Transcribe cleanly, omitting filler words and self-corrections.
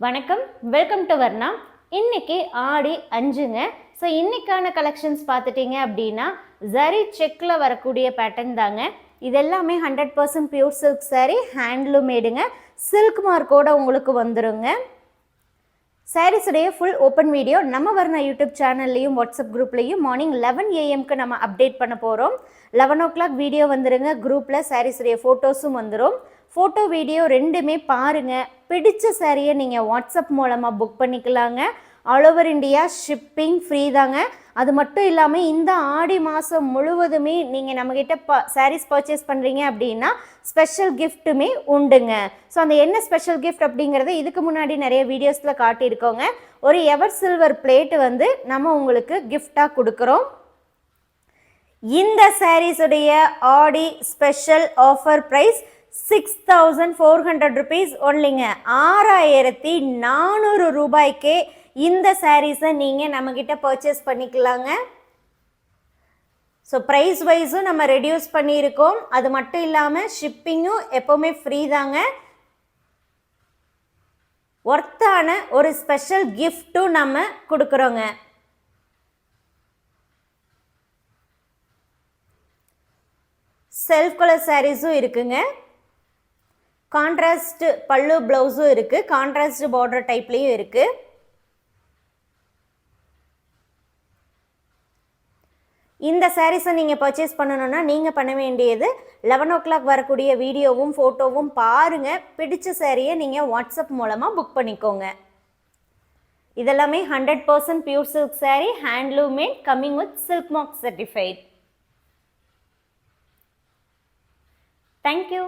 வணக்கம், welcome to Varna. இன்னைக்கு ஆடி 5ங்க. So இன்னைக்கான கலெக்ஷன்ஸ் பார்த்துட்டிங்க அப்படின்னா ஜரி செக்கில் வரக்கூடிய பேட்டர்ன் தாங்க. இது எல்லாமே 100% பியூர் சில்க் சாரீ, ஹேண்ட்லூம் மேடுங்க. சில்க் மார்க்கோட உங்களுக்கு வந்துருங்க. சாரீஸுடைய ஃபுல் ஓப்பன் வீடியோ நம்ம வர்ணா யூடியூப் சேனல்லையும் வாட்ஸ்அப் குரூப்லையும் மார்னிங் 11 AM நம்ம அப்டேட் பண்ண போகிறோம். 11 o'clock வீடியோ வந்துருங்க. குரூப்பில் சாரீஸுடைய ஃபோட்டோஸும் வந்துடும். ஃபோட்டோ வீடியோ ரெண்டுமே பாருங்கள். பிடிச்ச சாரியை நீங்கள் வாட்ஸ்அப் மூலமாக புக் பண்ணிக்கலாங்க. All over India shipping free தாங்க. அது மட்டும் இல்லாமல் இந்த ஆடி மாதம் முழுவதுமே நீங்கள் நம்மக்கிட்ட சாரீஸ் பர்ச்சேஸ் பண்ணுறீங்க அப்படின்னா ஸ்பெஷல் கிஃப்ட்டுமே உண்டுங்க. ஸோ அந்த என்ன ஸ்பெஷல் கிஃப்ட் அப்படிங்கிறத இதுக்கு முன்னாடி நிறைய வீடியோஸில் காட்டியிருக்கோங்க. ஒரு எவர் சில்வர் பிளேட்டு வந்து நம்ம உங்களுக்கு கிஃப்டாக கொடுக்குறோம். இந்த சாரீஸுடைய ஆடி ஸ்பெஷல் ஆஃபர் ப்ரைஸ் 6,400 rupees ஒன்லிங்க. 6,400 ரூபாய்க்கே இந்த சாரீஸை நீங்கள் நம்மக்கிட்ட பர்ச்சேஸ் பண்ணிக்கலாங்க. ஸோ ப்ரைஸ் வைஸும் நம்ம ரெடியூஸ் பண்ணியிருக்கோம். அது மட்டும் இல்லாமல் ஷிப்பிங்கும் எப்போவுமே ஃப்ரீ தாங்க. ஒர்த்தான ஒரு ஸ்பெஷல் கிஃப்ட்டும் நம்ம கொடுக்குறோங்க. செல்ஃப் கலர் சாரீஸும் இருக்குங்க. கான்ட்ராஸ்ட் பல்லு ப்ளவுஸும் இருக்குது. கான்ட்ராஸ்ட் பார்டர் டைப்லேயும் இருக்குது. இந்த சாரீஸை நீங்கள் பர்ச்சேஸ் பண்ணணுன்னா நீங்கள் பண்ண வேண்டியது 11 o'clock வரக்கூடிய வீடியோவும் ஃபோட்டோவும் பாருங்கள். பிடிச்ச சாரியை நீங்கள் வாட்ஸ்அப் மூலமாக புக் பண்ணிக்கோங்க. இதெல்லாமே 100% pure silk sari, handloom mat, coming with silk mark certified. Thank you.